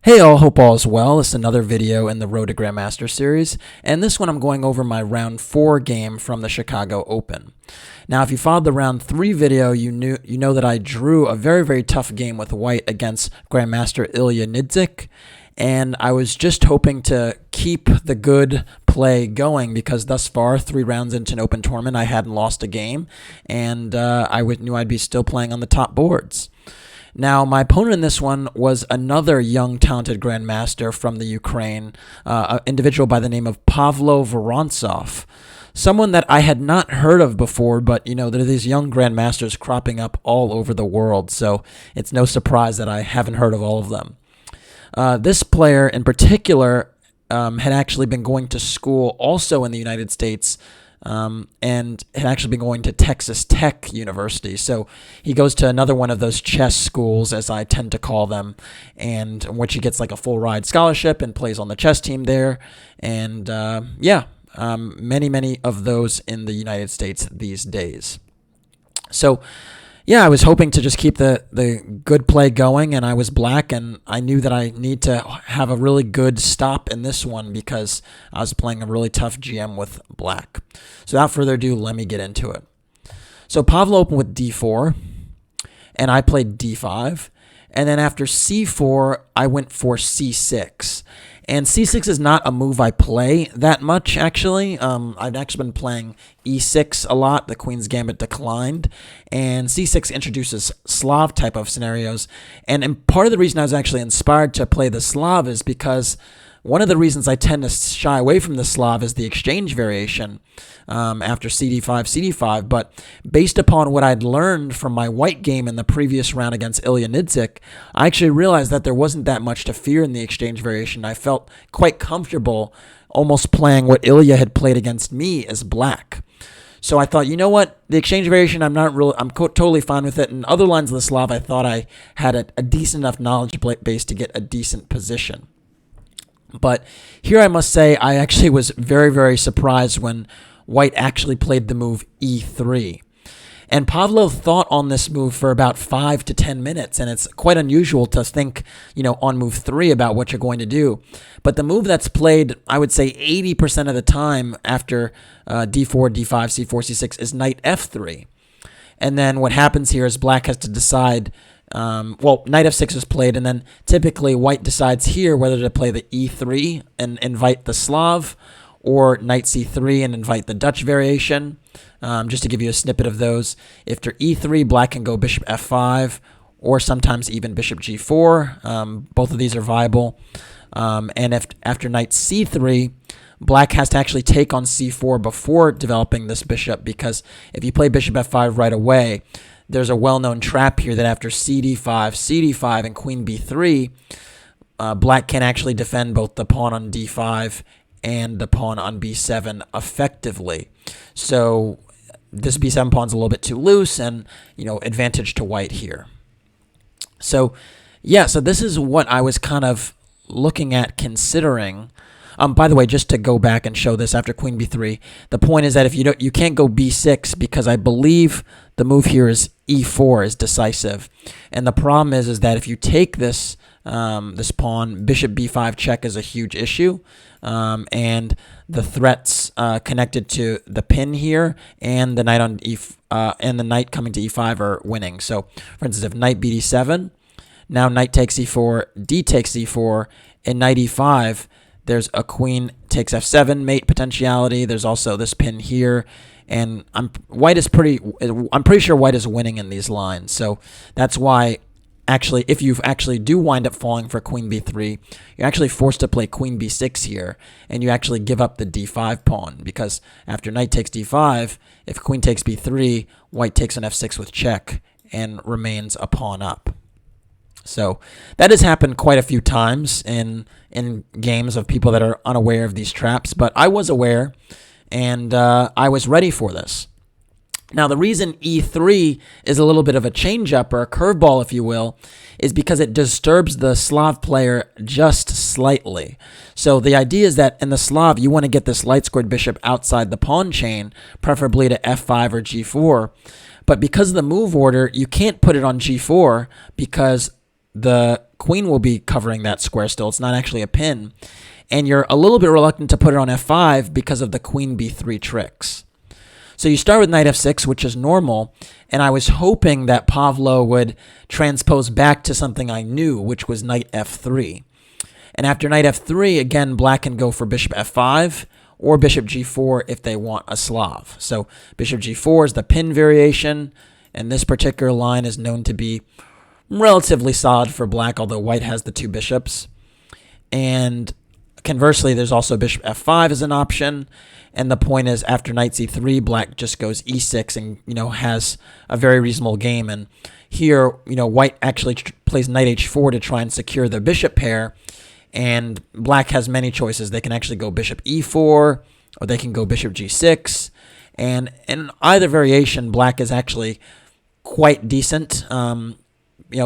Hey all, hope all is well. This is another video in the Road to Grandmaster series, and this one I'm going over my round 4 game from the Chicago Open. Now, if you followed the round 3 video, you know that I drew a very tough game with white against Grandmaster Ilya Nidzik, and I was just hoping to keep the good play going because thus far, 3 rounds into an open tournament, I hadn't lost a game, and I knew I'd be still playing on the top boards. Now, my opponent in this one was another young, talented Grandmaster from the Ukraine, an individual by the name of Pavlo Vorontsov, someone that I had not heard of before, but, there are these young Grandmasters cropping up all over the world, so it's no surprise that I haven't heard of all of them. This player in particular had actually been going to school also in the United States, and had actually been going to Texas Tech University. So he goes to another one of those chess schools, as I tend to call them, and in which he gets like a full ride scholarship and plays on the chess team there. And many of those in the United States these days. So I was hoping to just keep the good play going, and I was black, and I knew that I need to have a really good stop in this one because I was playing a really tough GM with black. So without further ado, let me get into it. So Pavlo opened with d4, and I played d5, and then after c4, I went for c6. And c6 is not a move I play that much, actually. I've actually been playing e6 a lot. The Queen's Gambit declined. And c6 introduces Slav type of scenarios. And part of the reason I was actually inspired to play the Slav is because one of the reasons I tend to shy away from the Slav is the exchange variation after cd5, but based upon what I'd learned from my white game in the previous round against Ilya Nidzik, I actually realized that there wasn't that much to fear in the exchange variation. I felt quite comfortable almost playing what Ilya had played against me as black. So I thought, you know what, the exchange variation, I'm totally fine with it. In other lines of the Slav, I thought I had a decent enough knowledge base to get a decent position. But here I must say I actually was very surprised when white actually played the move e3. And Pavlo thought on this move for about 5 to 10 minutes, and it's quite unusual to think, on move 3 about what you're going to do. But the move that's played, I would say 80% of the time after d4, d5, c4, c6 is knight f3. And then what happens here is black has to decide. Knight f6 is played, and then typically white decides here whether to play the e3 and invite the Slav, or knight c3 and invite the Dutch variation. Just to give you a snippet of those, after e3, black can go bishop f5, or sometimes even bishop g4. Both of these are viable. And after knight c3, black has to actually take on c4 before developing this bishop, because if you play bishop f5 right away, there's a well-known trap here that after cd5, and queen b3, black can actually defend both the pawn on d5 and the pawn on b7 effectively. So this b7 pawn's a little bit too loose, and advantage to white here. So so this is what I was kind of looking at considering. By the way, just to go back and show this after queen b3, the point is that if you can't go b6 because I believe the move here is e4 is decisive, and the problem is that if you take this this pawn, bishop b5 check is a huge issue, and the threats connected to the pin here and the knight on and the knight coming to e5 are winning. So, for instance, if knight bd7, now knight takes e4, d takes e4, and knight e5. There's a queen takes f7 mate potentiality. There's also this pin here, and I'm pretty sure white is winning in these lines. So that's why actually, if you actually do wind up falling for queen b3, you're actually forced to play queen b6 here, and you actually give up the d5 pawn, because after knight takes d5, if queen takes b3, white takes an f6 with check and remains a pawn up. So that has happened quite a few times in games of people that are unaware of these traps, but I was aware, and I was ready for this. Now, the reason e3 is a little bit of a change-up, or a curveball, if you will, is because it disturbs the Slav player just slightly. So the idea is that in the Slav, you want to get this light-squared bishop outside the pawn chain, preferably to f5 or g4. But because of the move order, you can't put it on g4 because the queen will be covering that square still. It's not actually a pin. And you're a little bit reluctant to put it on f5 because of the queen b3 tricks. So you start with knight f6, which is normal, and I was hoping that Pavlo would transpose back to something I knew, which was knight f3. And after knight f3, again, black can go for bishop f5 or bishop g4 if they want a Slav. So bishop g4 is the pin variation, and this particular line is known to be relatively solid for black, although white has the two bishops. And conversely, there's also bishop f5 as an option. And the point is, after knight c3, black just goes e6 and, has a very reasonable game. And here, white actually plays knight h4 to try and secure the bishop pair. And black has many choices. They can actually go bishop e4, or they can go bishop g6. And in either variation, black is actually quite decent,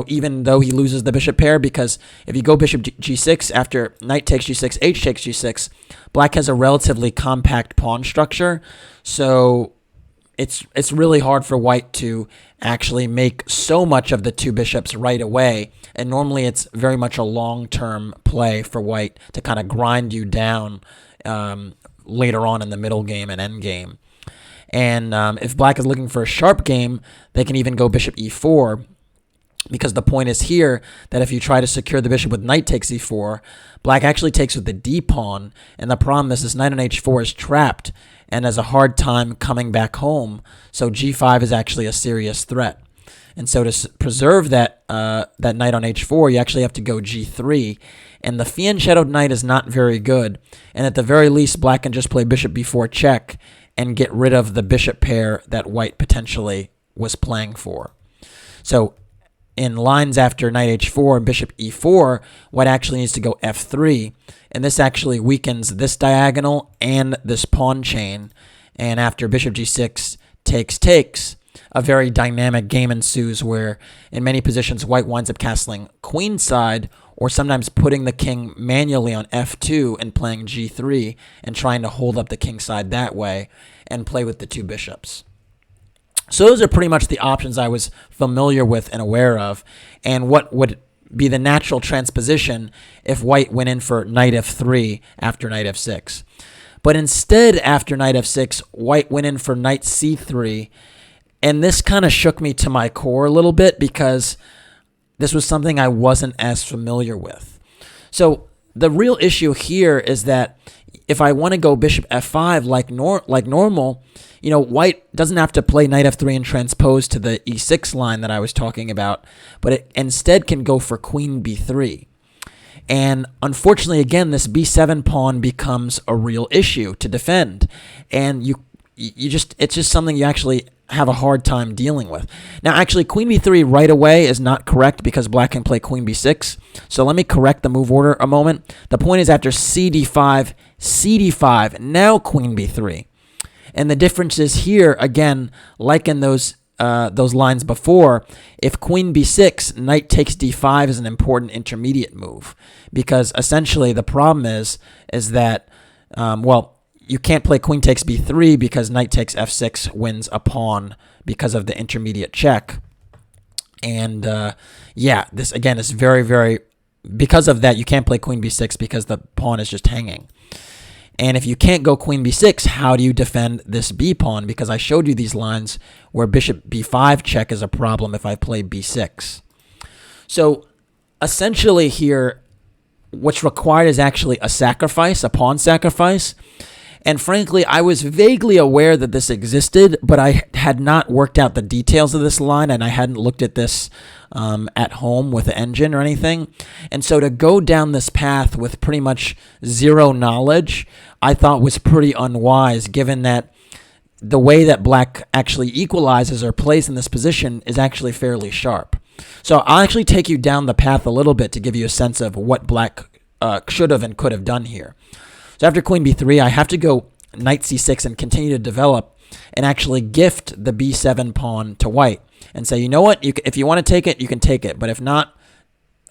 even though he loses the bishop pair, because if you go bishop g6 after knight takes g6, h takes g6, black has a relatively compact pawn structure. So it's really hard for white to actually make so much of the two bishops right away. And normally it's very much a long-term play for white to kind of grind you down later on in the middle game and end game. And if black is looking for a sharp game, they can even go bishop e4, because the point is here that if you try to secure the bishop with knight takes e4, black actually takes with the d pawn, and the problem is this knight on h4 is trapped and has a hard time coming back home, so g5 is actually a serious threat. And so to preserve that knight on h4, you actually have to go g3, and the fianchettoed knight is not very good, and at the very least, black can just play bishop b4 check and get rid of the bishop pair that white potentially was playing for. So in lines after knight h4 and bishop e4, white actually needs to go f3, and this actually weakens this diagonal and this pawn chain. And after bishop g6 takes, a very dynamic game ensues where in many positions white winds up castling queenside, or sometimes putting the king manually on f2 and playing g3 and trying to hold up the king side that way and play with the two bishops. So those are pretty much the options I was familiar with and aware of, and what would be the natural transposition if white went in for knight f3 after knight f6. But instead, after knight f6, white went in for knight c3, and this kind of shook me to my core a little bit because this was something I wasn't as familiar with. So the real issue here is that if I want to go bishop f5 like normal, white doesn't have to play knight f3 and transpose to the e6 line that I was talking about, but it instead can go for queen b3. And unfortunately, again, this b7 pawn becomes a real issue to defend, and it's just something you actually have a hard time dealing with. Now, actually, queen b3 right away is not correct because black can play queen b6. So let me correct the move order a moment. The point is after cd5, now queen b3. And the difference is here, again, like in those lines before, if queen b6, knight takes d5 is an important intermediate move, because essentially the problem is that, you can't play queen takes b3 because knight takes f6 wins a pawn because of the intermediate check. And this again is very, very, because of that, you can't play queen b6 because the pawn is just hanging. And if you can't go queen b6, how do you defend this b pawn? Because I showed you these lines where bishop b5 check is a problem if I play b6. So essentially here, what's required is actually a sacrifice, a pawn sacrifice. And frankly, I was vaguely aware that this existed, but I had not worked out the details of this line, and I hadn't looked at this at home with the engine or anything. And so to go down this path with pretty much zero knowledge, I thought was pretty unwise, given that the way that black actually equalizes or plays in this position is actually fairly sharp. So I'll actually take you down the path a little bit to give you a sense of what black should have and could have done here. So after queen b3, I have to go knight c6 and continue to develop and actually gift the b7 pawn to white and say, you know what, if you want to take it, you can take it. But if not,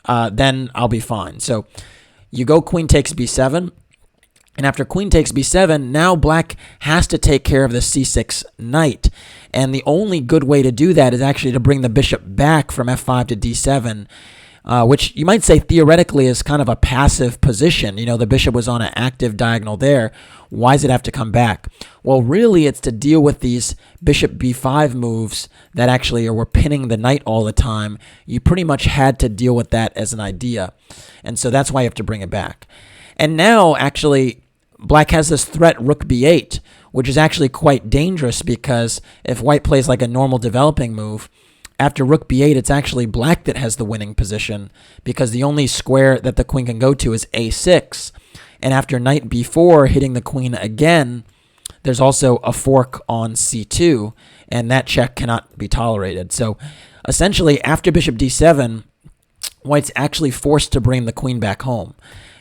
then I'll be fine. So you go queen takes b7. And after queen takes b7, now black has to take care of the c6 knight. And the only good way to do that is actually to bring the bishop back from f5 to d7. which you might say theoretically is kind of a passive position. The bishop was on an active diagonal there. Why does it have to come back? Well, really, it's to deal with these bishop b5 moves that actually were pinning the knight all the time. You pretty much had to deal with that as an idea. And so that's why you have to bring it back. And now, actually, black has this threat rook b8, which is actually quite dangerous because if white plays like a normal developing move, after rook b8, it's actually black that has the winning position because the only square that the queen can go to is a6. And after knight b4 hitting the queen again, there's also a fork on c2, and that check cannot be tolerated. So essentially, after bishop d7, white's actually forced to bring the queen back home.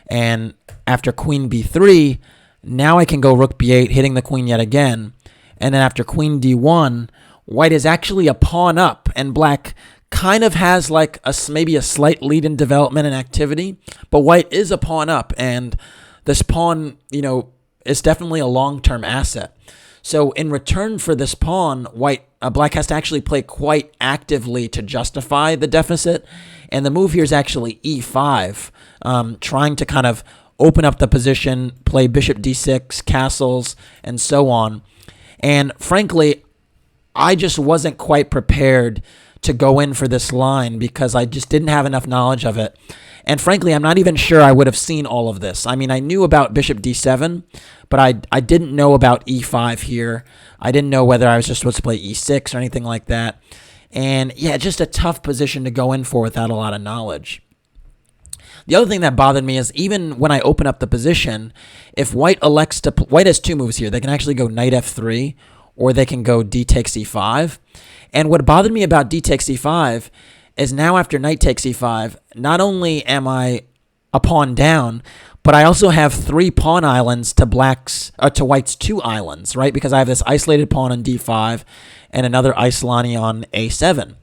And after queen b3, now I can go rook b8, hitting the queen yet again. And then after queen d1, white is actually a pawn up, and black kind of has like maybe a slight lead in development and activity, but white is a pawn up, and this pawn, is definitely a long-term asset. So in return for this pawn, black has to actually play quite actively to justify the deficit, and the move here is actually e5, trying to kind of open up the position, play bishop d6, castles, and so on. And frankly, I just wasn't quite prepared to go in for this line because I just didn't have enough knowledge of it. And frankly, I'm not even sure I would have seen all of this. I mean, I knew about bishop d7, but I didn't know about e5 here. I didn't know whether I was just supposed to play e6 or anything like that. And yeah, just a tough position to go in for without a lot of knowledge. The other thing that bothered me is even when I open up the position, if white elects to... White has two moves here. They can actually go knight f3, or they can go d takes e5. And what bothered me about d takes e5 is now after knight takes e5, not only am I a pawn down, but I also have 3 pawn islands to white's 2 islands, right? Because I have this isolated pawn on d5 and another Islani on a7.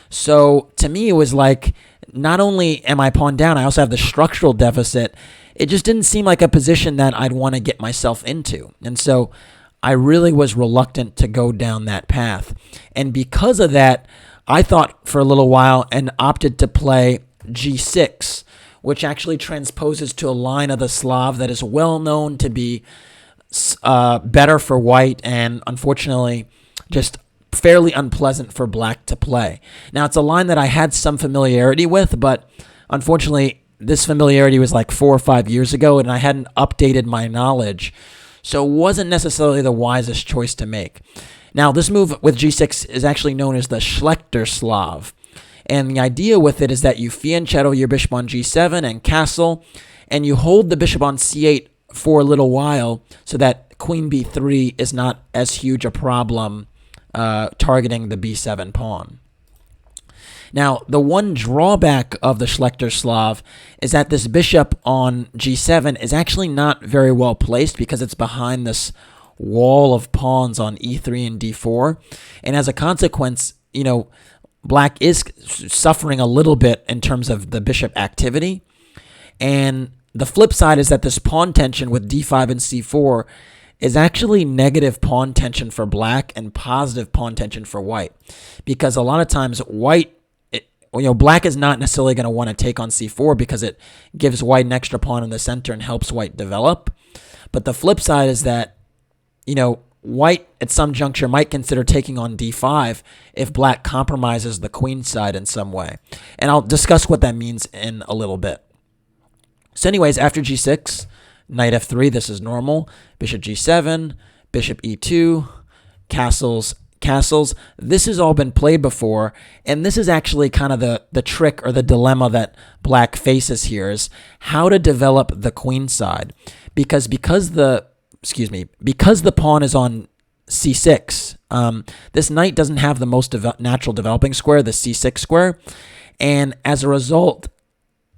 So to me, it was like, not only am I pawn down, I also have the structural deficit. It just didn't seem like a position that I'd want to get myself into. And so I really was reluctant to go down that path. And because of that, I thought for a little while and opted to play g6, which actually transposes to a line of the Slav that is well known to be better for white and unfortunately just fairly unpleasant for black to play. Now, it's a line that I had some familiarity with, but unfortunately, this familiarity was like 4 or 5 years ago, and I hadn't updated my knowledge, so it wasn't necessarily the wisest choice to make. Now, this move with g6 is actually known as the Schlechter Slav, and the idea with it is that you fianchetto your bishop on g7 and castle, and you hold the bishop on c8 for a little while so that queen b3 is not as huge a problem targeting the b7 pawn. Now, the one drawback of the Schlechter Slav is that this bishop on g7 is actually not very well placed because it's behind this wall of pawns on e3 and d4. And as a consequence, black is suffering a little bit in terms of the bishop activity. And the flip side is that this pawn tension with d5 and c4 is actually negative pawn tension for black and positive pawn tension for white. Because a lot of times black is not necessarily going to want to take on c4 because it gives white an extra pawn in the center and helps white develop. But the flip side is that, white at some juncture might consider taking on d5 if black compromises the queen side in some way. And I'll discuss what that means in a little bit. So anyways, after g6, knight f3, this is normal. Bishop g7, bishop e2, castles. This has all been played before, and this is actually kind of the trick or the dilemma that black faces here is how to develop the queen side. Because the pawn is on c6, this knight doesn't have the most natural developing square, the c6 square, and as a result,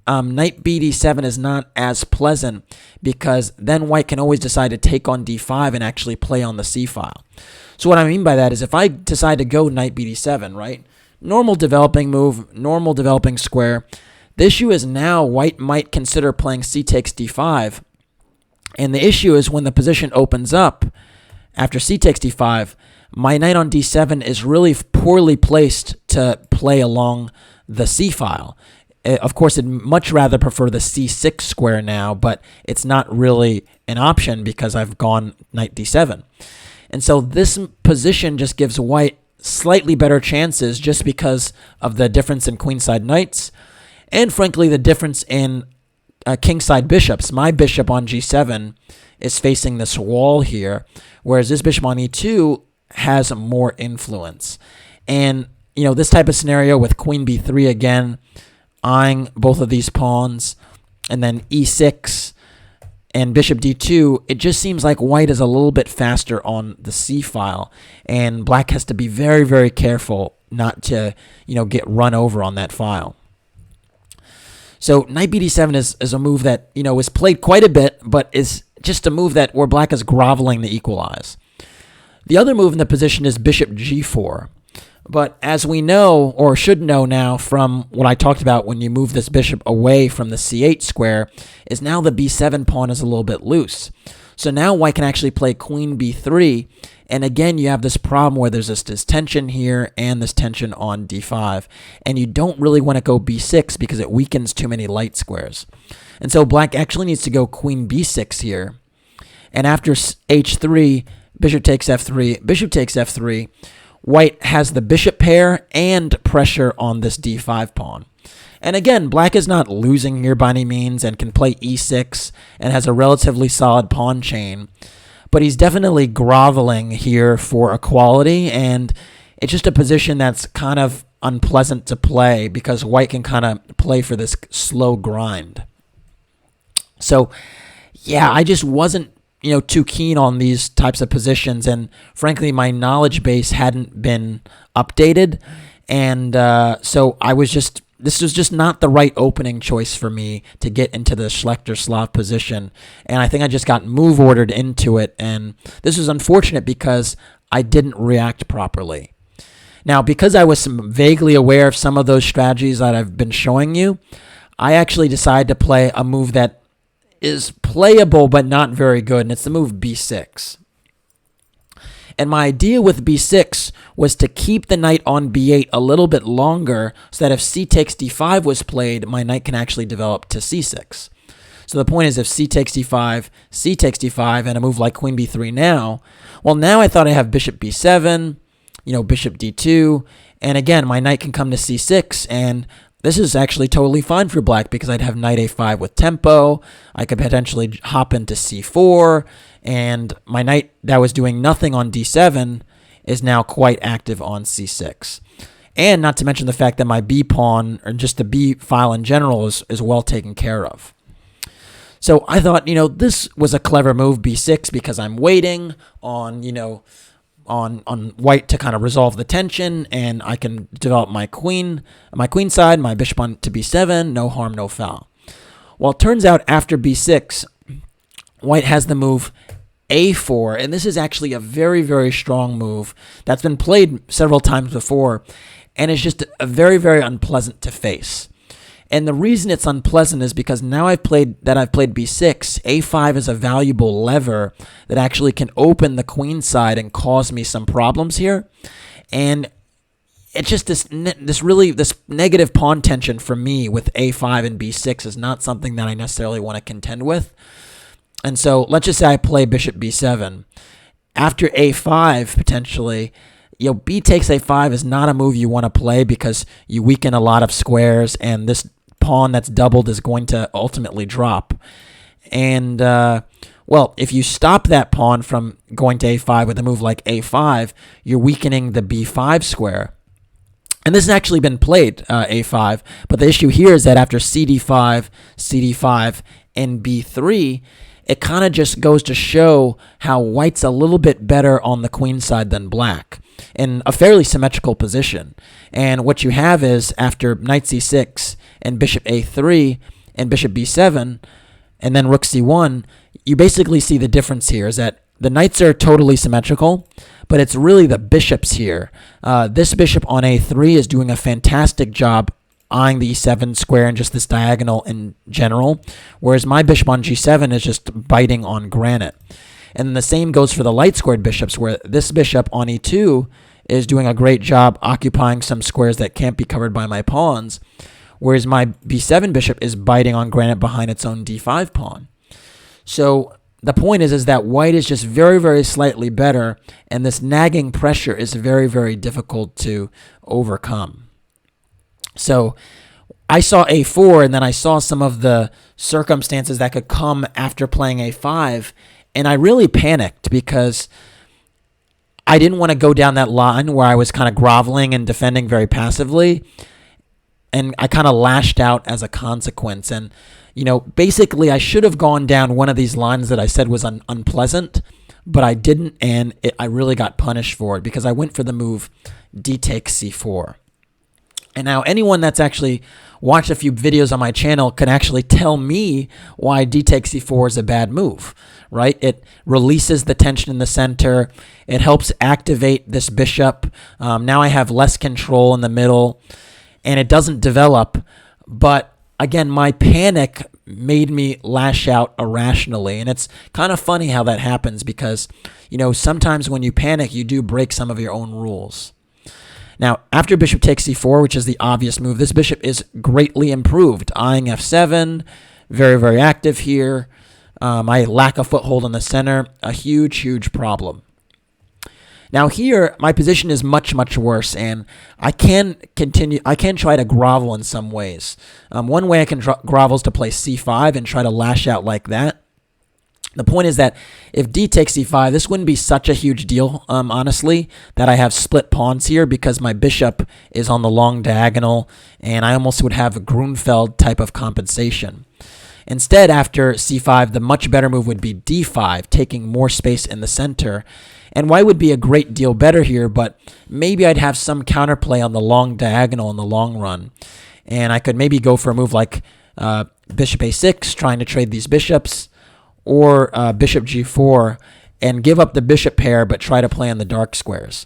knight bd7 is not as pleasant because then white can always decide to take on d5 and actually play on the c file. So what I mean by that is if I decide to go knight bd7, right, normal developing move, normal developing square, the issue is now white might consider playing c takes d5, and the issue is when the position opens up after c takes d5, my knight on d7 is really poorly placed to play along the c file. Of course, I'd much rather prefer the c6 square now, but it's not really an option because I've gone knight d7. And so this position just gives white slightly better chances just because of the difference in queenside knights and, frankly, the difference in kingside bishops. My bishop on g7 is facing this wall here, whereas this bishop on e2 has more influence. And, this type of scenario with queen b3 again, eyeing both of these pawns, and then e6 and bishop d2, it just seems like white is a little bit faster on the c file, and black has to be very, very careful not to, get run over on that file. So knight bd7 is a move that, is played quite a bit, but is just a move where black is groveling to equalize. The other move in the position is bishop g4. But as we know, or should know now from what I talked about when you move this bishop away from the c8 square, is now the b7 pawn is a little bit loose. So now white can actually play queen b3, and again you have this problem where there's this tension here and this tension on d5, and you don't really want to go b6 because it weakens too many light squares. And so black actually needs to go queen b6 here, and after h3, bishop takes f3, white has the bishop pair and pressure on this d5 pawn. And again, black is not losing here by any means and can play e6 and has a relatively solid pawn chain. But he's definitely groveling here for equality, and it's just a position that's kind of unpleasant to play because white can kind of play for this slow grind. So, yeah, I just wasn't too keen on these types of positions, and frankly, my knowledge base hadn't been updated, and so this was just not the right opening choice for me to get into the Schlechter-Slav position, and I think I just got move ordered into it, and this was unfortunate because I didn't react properly. Now, because I was vaguely aware of some of those strategies that I've been showing you, I actually decided to play a move that is playable but not very good, and it's the move b6. And my idea with b6 was to keep the knight on b8 a little bit longer so that if c takes d5 was played, my knight can actually develop to c6. So the point is, if c takes d5, c takes d5, and a move like queen b3 now, well, now I thought I have bishop b7, bishop d2, and again, my knight can come to c6, and this is actually totally fine for black because I'd have knight a5 with tempo. I could potentially hop into c4, and my knight that was doing nothing on d7 is now quite active on c6. And not to mention the fact that my b pawn, or just the b file in general, is well taken care of. So I thought, this was a clever move, b6, because I'm waiting on, on white to kind of resolve the tension, and I can develop my queen side, my bishop on to b7, no harm, no foul. Well, it turns out after b6, white has the move a4, and this is actually a very, very strong move that's been played several times before, and it's just a very, very unpleasant to face. And the reason it's unpleasant is because now I've played b6, a5 is a valuable lever that actually can open the queen side and cause me some problems here. And it's just this negative pawn tension for me with a5 and b6 is not something that I necessarily want to contend with. And so let's just say I play bishop b7. After a5, potentially, b takes a5 is not a move you want to play because you weaken a lot of squares, and this pawn that's doubled is going to ultimately drop. And, well, if you stop that pawn from going to a5 with a move like a5, you're weakening the b5 square. And this has actually been played, a5, but the issue here is that after cd5, and b3, it kind of just goes to show how white's a little bit better on the queen side than black in a fairly symmetrical position. And what you have is after knight c6 and bishop a3 and bishop b7 and then rook c1, you basically see the difference here is that the knights are totally symmetrical, but it's really the bishops here. This bishop on a3 is doing a fantastic job eyeing the e7 square and just this diagonal in general, whereas my bishop on g7 is just biting on granite. And the same goes for the light squared bishops, where this bishop on e2 is doing a great job occupying some squares that can't be covered by my pawns, whereas my b7 bishop is biting on granite behind its own d5 pawn. So the point is that white is just very, very slightly better, and this nagging pressure is very, very difficult to overcome. So I saw a4, and then I saw some of the circumstances that could come after playing a5, and I really panicked because I didn't want to go down that line where I was kind of groveling and defending very passively, and I kind of lashed out as a consequence. And basically I should have gone down one of these lines that I said was unpleasant, but I didn't, and I really got punished for it because I went for the move d takes c4. And now anyone that's actually watched a few videos on my channel can actually tell me why d takes c4 is a bad move, right? It releases the tension in the center. It helps activate this bishop. Now I have less control in the middle, and it doesn't develop. But again, my panic made me lash out irrationally. And it's kind of funny how that happens because, sometimes when you panic, you do break some of your own rules. Now, after bishop takes c4, which is the obvious move, this bishop is greatly improved. Eyeing f7, very, very active here. I lack a foothold in the center, a huge, huge problem. Now here, my position is much, much worse, and I can try to grovel in some ways. One way I can grovel is to play c5 and try to lash out like that. The point is that if d takes c5, this wouldn't be such a huge deal, honestly, that I have split pawns here because my bishop is on the long diagonal, and I almost would have a Grunfeld type of compensation. Instead, after c5, the much better move would be d5, taking more space in the center. And white would be a great deal better here, but maybe I'd have some counterplay on the long diagonal in the long run. And I could maybe go for a move like bishop a6, trying to trade these bishops, or bishop g4, and give up the bishop pair, but try to play on the dark squares.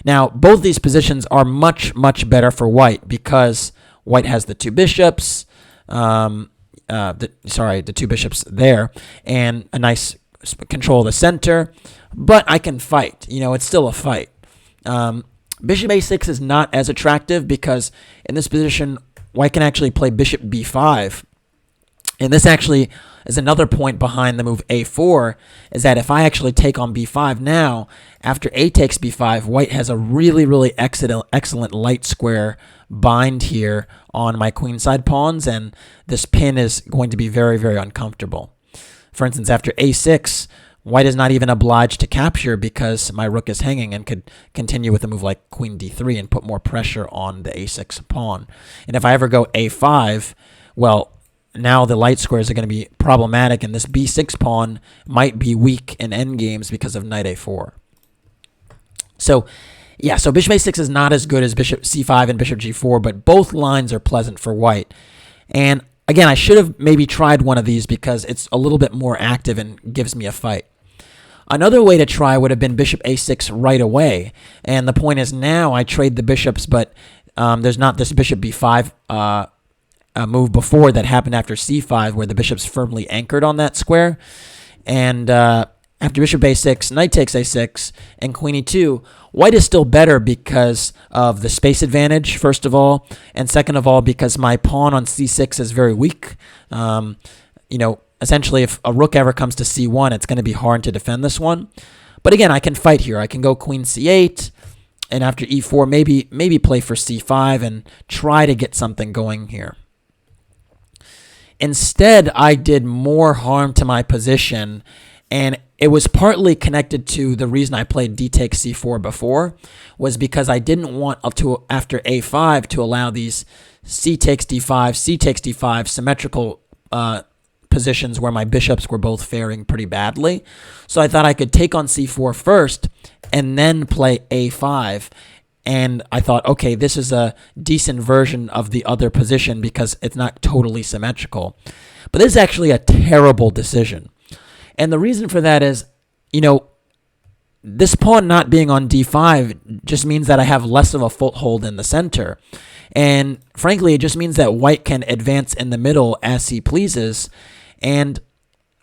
Now, both these positions are much, much better for white because white has the two bishops, the two bishops there, and a nice control of the center, but I can fight. It's still a fight. Bishop a6 is not as attractive because in this position, white can actually play bishop b5. And this actually is another point behind the move a4, is that if I actually take on b5 now, after a takes b5, white has a really, really excellent light square bind here on my queenside pawns, and this pin is going to be very, very uncomfortable. For instance, after a6, white is not even obliged to capture because my rook is hanging and could continue with a move like queen d3 and put more pressure on the a6 pawn. And if I ever go a5, well, now the light squares are going to be problematic, and this b6 pawn might be weak in endgames because of knight a4. So bishop a6 is not as good as bishop c5 and bishop g4, but both lines are pleasant for white. And again, I should have maybe tried one of these because it's a little bit more active and gives me a fight. Another way to try would have been bishop a6 right away. And the point is now I trade the bishops, but there's not this bishop b5 move before that happened after c5 where the bishop's firmly anchored on that square. And after bishop a6, knight takes a6, and queen e2, white is still better because of the space advantage, first of all, and second of all, because my pawn on c6 is very weak. Essentially, if a rook ever comes to c1, it's going to be hard to defend this one. But again, I can fight here. I can go queen c8, and after e4, maybe play for c5 and try to get something going here. Instead, I did more harm to my position, and it was partly connected to the reason I played d takes c4 before, was because I didn't want to, after a5, to allow these c takes d5 symmetrical positions where my bishops were both faring pretty badly. So I thought I could take on c4 first and then play a5. And I thought, okay, this is a decent version of the other position because it's not totally symmetrical. But this is actually a terrible decision. And the reason for that is, this pawn not being on d5 just means that I have less of a foothold in the center. And frankly, it just means that white can advance in the middle as he pleases. And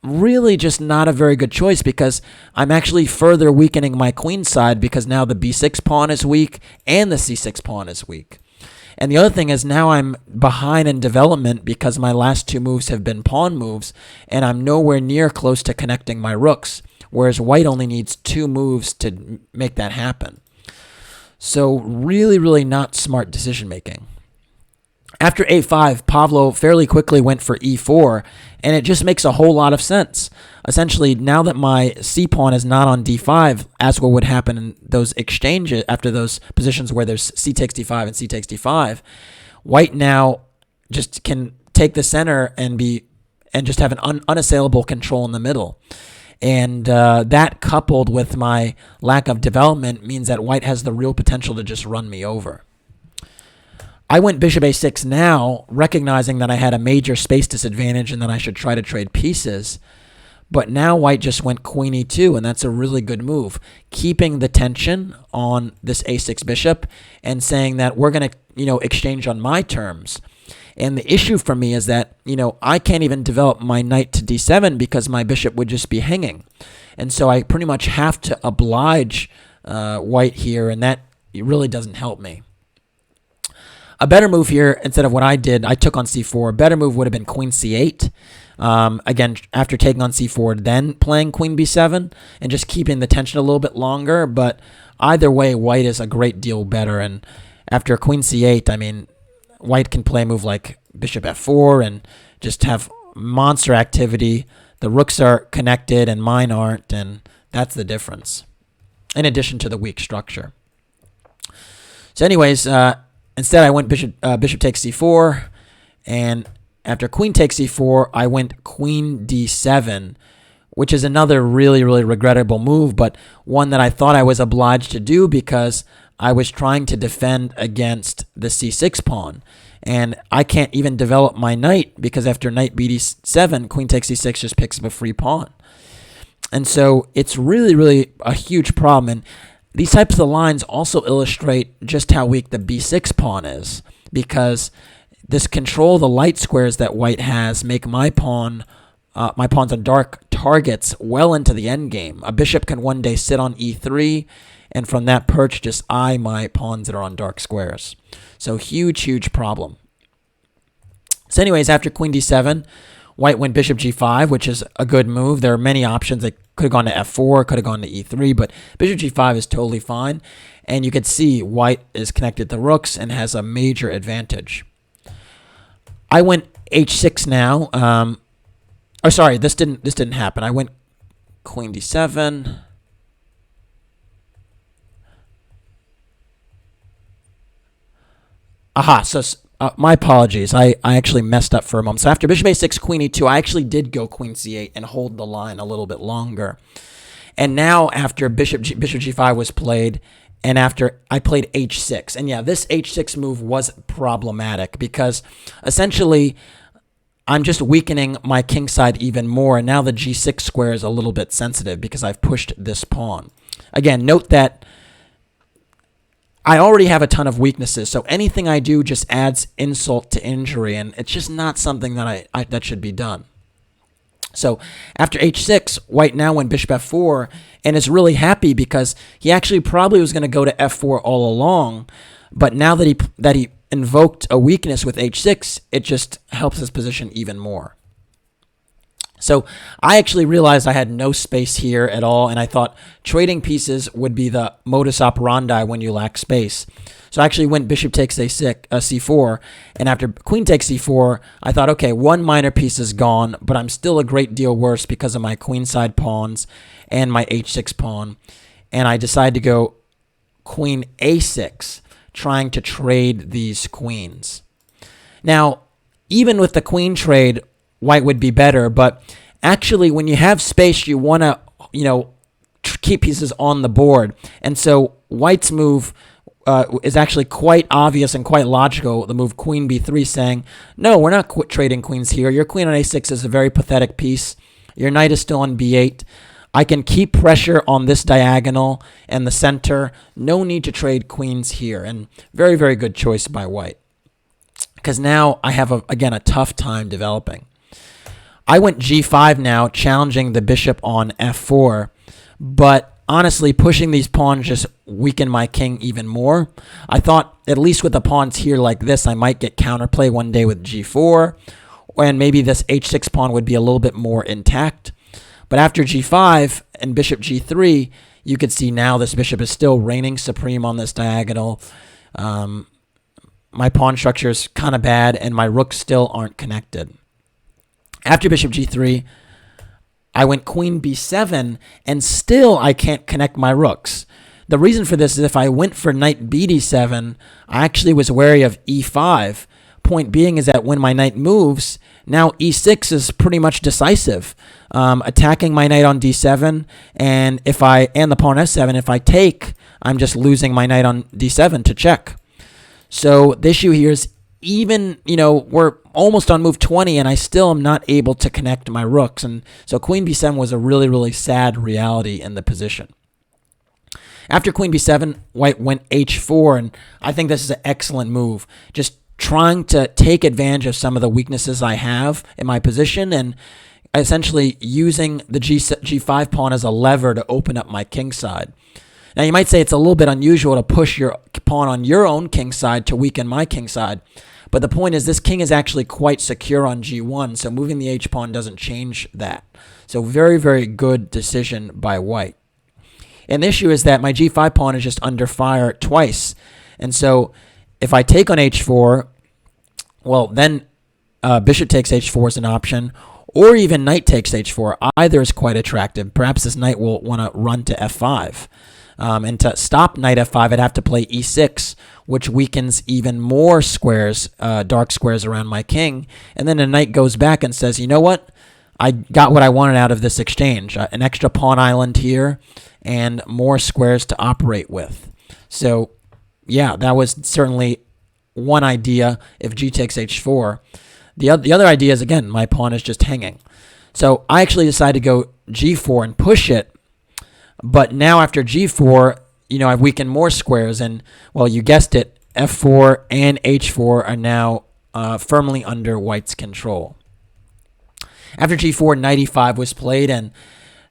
really just not a very good choice because I'm actually further weakening my queen side because now the b6 pawn is weak and the c6 pawn is weak. And the other thing is now I'm behind in development because my last two moves have been pawn moves, and I'm nowhere near close to connecting my rooks, whereas white only needs two moves to make that happen. So really, really not smart decision making. After a5, Pavlo fairly quickly went for e4, and it just makes a whole lot of sense. Essentially, now that my c-pawn is not on d5, as what would happen in those exchanges after those positions where there's c takes d5 and c takes d5, white now just can take the center and just have an unassailable control in the middle. And that coupled with my lack of development means that white has the real potential to just run me over. I went bishop a6 now, recognizing that I had a major space disadvantage and that I should try to trade pieces. But now white just went queen e2, and that's a really good move, keeping the tension on this a6 bishop and saying that we're going to, exchange on my terms. And the issue for me is that, I can't even develop my knight to d7 because my bishop would just be hanging. And so I pretty much have to oblige white here, and that really doesn't help me. A better move here, instead of what I did, I took on c4. A better move would have been queen c8. Again, after taking on c4, then playing queen b7 and just keeping the tension a little bit longer. But either way, white is a great deal better. And after queen c8, I mean, white can play a move like bishop f4 and just have monster activity. The rooks are connected and mine aren't, and that's the difference, in addition to the weak structure. So anyways, instead I went bishop takes c4, and after queen takes c4, I went queen d7, which is another really, really regrettable move, but one that I thought I was obliged to do because I was trying to defend against the c6 pawn. And I can't even develop my knight because after knight bd7, queen takes c6 just picks up a free pawn. And so it's really, really a huge problem. And these types of lines also illustrate just how weak the b6 pawn is, because this control of the light squares that white has make my pawns on dark targets well into the endgame. A bishop can one day sit on e3, and from that perch just eye my pawns that are on dark squares. So huge, huge problem. So anyways, after queen d7, white went bishop g5, which is a good move. There are many options. They could have gone to f4, could have gone to e3, but bishop g5 is totally fine. And you can see white is connected to rooks and has a major advantage. I went h6 now. This didn't happen. I went queen d7. My apologies. I actually messed up for a moment. So after bishop a6, queen e2, I actually did go queen c8 and hold the line a little bit longer. And now after bishop g5 was played, and after I played h6. And yeah, this h6 move was problematic because essentially I'm just weakening my king side even more. And now the g6 square is a little bit sensitive because I've pushed this pawn. Again, note that I already have a ton of weaknesses, so anything I do just adds insult to injury, and it's just not something that that should be done. So after h6, white now went bishop f4, and is really happy because he actually probably was going to go to f4 all along, but now that he invoked a weakness with h6, it just helps his position even more. So I actually realized I had no space here at all, and I thought trading pieces would be the modus operandi when you lack space. So I actually went bishop takes c4, and after queen takes c4, I thought, okay, one minor piece is gone, but I'm still a great deal worse because of my queenside pawns and my h6 pawn. And I decided to go queen a6, trying to trade these queens. Now, even with the queen trade, white would be better, but actually when you have space, you want to, keep pieces on the board. And so white's move is actually quite obvious and quite logical, the move queen b3, saying, no, we're not trading queens here. Your queen on a6 is a very pathetic piece. Your knight is still on b8. I can keep pressure on this diagonal and the center. No need to trade queens here. And very, very good choice by white, because now I have, again, a tough time developing. I went g5 now, challenging the bishop on f4, but honestly, pushing these pawns just weakened my king even more. I thought, at least with the pawns here like this, I might get counterplay one day with g4, and maybe this h6 pawn would be a little bit more intact. But after g5 and bishop g3, you could see now this bishop is still reigning supreme on this diagonal. My pawn structure is kind of bad, and my rooks still aren't connected. After bishop g3, I went queen b7, and still I can't connect my rooks. The reason for this is if I went for knight bd7, I actually was wary of e5. Point being is that when my knight moves, now e6 is pretty much decisive. Attacking my knight on d7, and the pawn f7, if I take, I'm just losing my knight on d7 to check. So the issue here is, even, we're almost on move 20, and I still am not able to connect my rooks. And so queen b7 was a really, really sad reality in the position. After queen b7, white went h4, and I think this is an excellent move. Just trying to take advantage of some of the weaknesses I have in my position, and essentially using the g5 pawn as a lever to open up my king side. Now, you might say it's a little bit unusual to push your pawn on your own king side to weaken my king side. But the point is, this king is actually quite secure on g1, so moving the h-pawn doesn't change that. So very, very good decision by white. And the issue is that my g5 pawn is just under fire twice. And so if I take on h4, well, then bishop takes h4 is an option, or even knight takes h4. Either is quite attractive. Perhaps this knight will want to run to f5. And to stop knight f5, I'd have to play e6, which weakens even more squares, dark squares around my king. And then the knight goes back and says, you know what? I got what I wanted out of this exchange. An extra pawn island here and more squares to operate with. So, yeah, that was certainly one idea if g takes h4. The other idea is, again, my pawn is just hanging. So I actually decided to go g4 and push it. But now after g4, I've weakened more squares. And, well, you guessed it, f4 and h4 are now firmly under white's control. After g4, knight e5 was played. And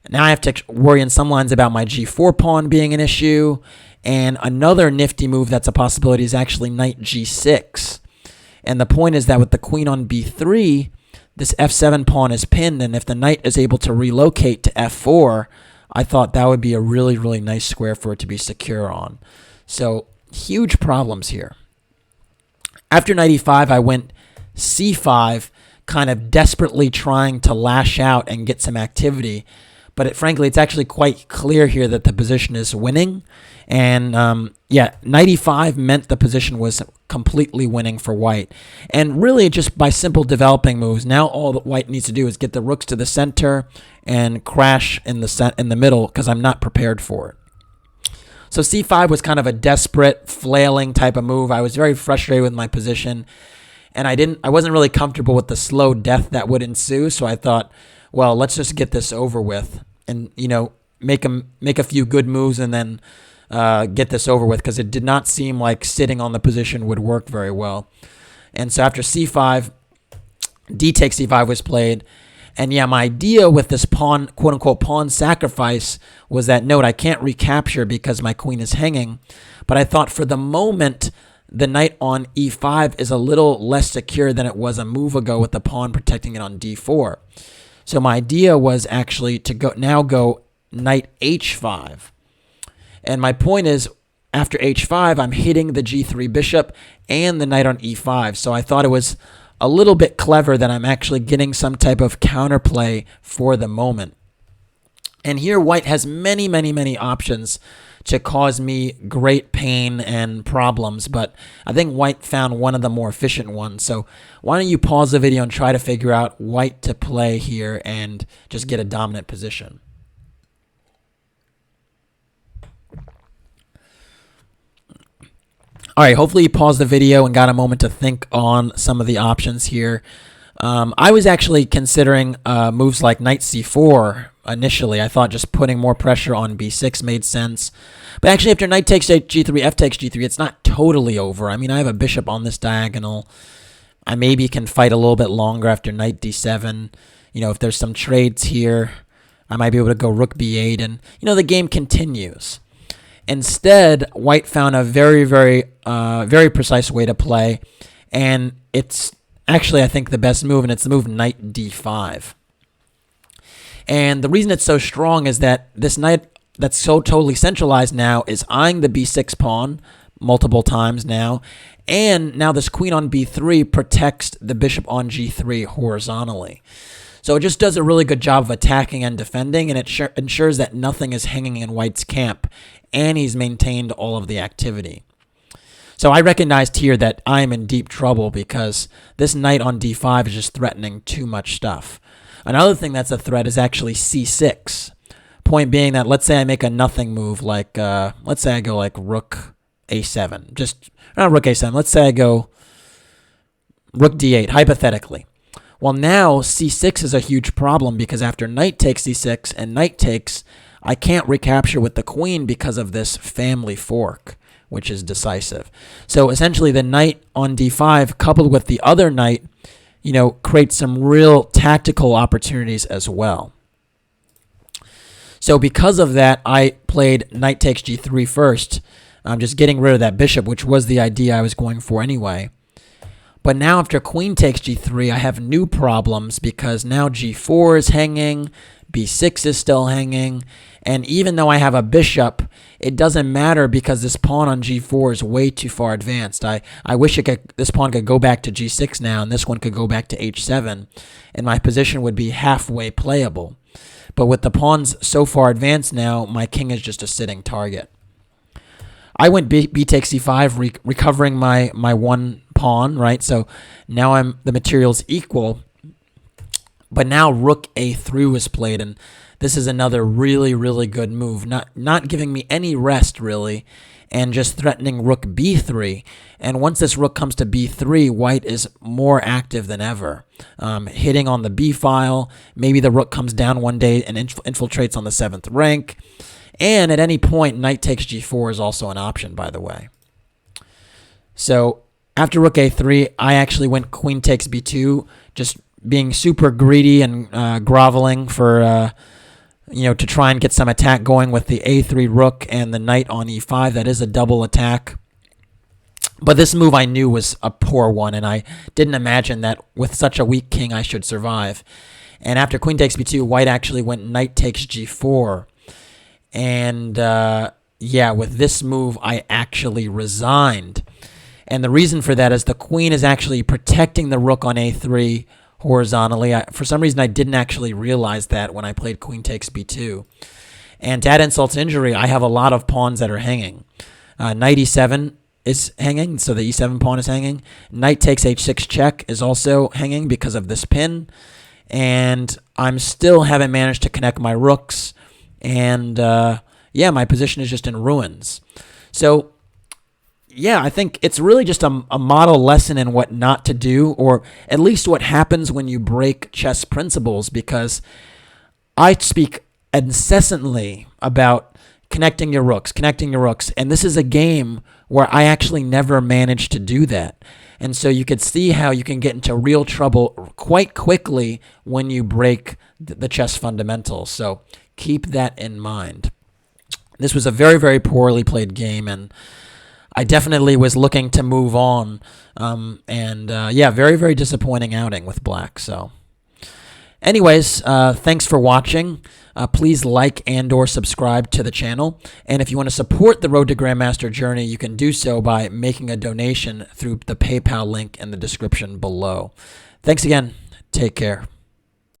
now I have to worry in some lines about my g4 pawn being an issue. And another nifty move that's a possibility is actually knight g6. And the point is that with the queen on b3, this f7 pawn is pinned. And if the knight is able to relocate to f4, I thought that would be a really, really nice square for it to be secure on. So huge problems here. After knight e5, I went c5, kind of desperately trying to lash out and get some activity. But frankly, it's actually quite clear here that the position is winning. And knight e5 meant the position was completely winning for white. And really, just by simple developing moves, now all that white needs to do is get the rooks to the center and crash in the middle, because I'm not prepared for it. So c5 was kind of a desperate, flailing type of move. I was very frustrated with my position, and I wasn't really comfortable with the slow death that would ensue. So I thought, well, let's just get this over with, and make a few good moves, and then get this over with, because it did not seem like sitting on the position would work very well. And so after c5, d takes c5 was played. And yeah, my idea with this pawn, quote-unquote, pawn sacrifice was that, note, I can't recapture because my queen is hanging. But I thought for the moment, the knight on e5 is a little less secure than it was a move ago with the pawn protecting it on d4. So my idea was actually to go knight h5. And my point is, after h5, I'm hitting the g3 bishop and the knight on e5. So I thought it was a little bit clever that I'm actually getting some type of counterplay for the moment. And here white has many, many, many options to cause me great pain and problems, but I think white found one of the more efficient ones. So why don't you pause the video and try to figure out white to play here and just get a dominant position. All right, hopefully you paused the video and got a moment to think on some of the options here. I was actually considering moves like knight c4 initially. I thought just putting more pressure on b6 made sense. But actually, after knight takes g3, f takes g3, it's not totally over. I mean, I have a bishop on this diagonal. I maybe can fight a little bit longer after knight d7. If there's some trades here. I might be able to go rook b8, and the game continues. Instead, white found a very, very precise way to play, and it's actually, I think, the best move, and it's the move knight d5. And the reason it's so strong is that this knight that's so totally centralized now is eyeing the b6 pawn multiple times now, and now this queen on b3 protects the bishop on g3 horizontally. So it just does a really good job of attacking and defending, and it ensures that nothing is hanging in white's camp, and he's maintained all of the activity. So I recognized here that I am in deep trouble because this knight on d5 is just threatening too much stuff. Another thing that's a threat is actually c6. Point being that let's say I make a nothing move, like let's say I go like rook a7. Just not rook a7. Let's say I go rook d8, hypothetically. Well, now c6 is a huge problem because after knight takes c6 and knight takes, I can't recapture with the queen because of this family fork, which is decisive. So essentially the knight on d5 coupled with the other knight, creates some real tactical opportunities as well. So because of that, I played knight takes g3 first. I'm just getting rid of that bishop, which was the idea I was going for anyway. But now after queen takes g3, I have new problems because now g4 is hanging, b6 is still hanging, and even though I have a bishop, it doesn't matter because this pawn on g4 is way too far advanced. I wish this pawn could go back to g6 now, and this one could go back to h7, and my position would be halfway playable. But with the pawns so far advanced now, my king is just a sitting target. I went b takes c5, recovering my one pawn, right? So now the material's equal. But now rook a3 was played, and this is another really, really good move. Not giving me any rest, really, and just threatening rook b3. And once this rook comes to b3, white is more active than ever. Hitting on the b file. Maybe the rook comes down one day and infiltrates on the 7th rank. And at any point, knight takes g4 is also an option, by the way. So after rook a3, I actually went queen takes b2, just being super greedy and groveling for, to try and get some attack going with the a3 rook and the knight on e5. That is a double attack. But this move I knew was a poor one, and I didn't imagine that with such a weak king I should survive. And after queen takes b2, white actually went knight takes g4. And, with this move, I actually resigned. And the reason for that is the queen is actually protecting the rook on a3 horizontally. For some reason, I didn't actually realize that when I played queen takes b2. And to add insult to injury, I have a lot of pawns that are hanging. Knight e7 is hanging, so the e7 pawn is hanging. Knight takes h6 check is also hanging because of this pin. And I'm still haven't managed to connect my rooks. And, my position is just in ruins. So, I think it's really just a model lesson in what not to do, or at least what happens when you break chess principles, because I speak incessantly about connecting your rooks, and this is a game where I actually never managed to do that. And so you could see how you can get into real trouble quite quickly when you break the chess fundamentals. So keep that in mind. This was a very, very poorly played game, and I definitely was looking to move on. Very, very disappointing outing with black. So anyways, thanks for watching. Please like and or subscribe to the channel. And if you want to support the Road to Grandmaster journey, you can do so by making a donation through the PayPal link in the description below. Thanks again. Take care.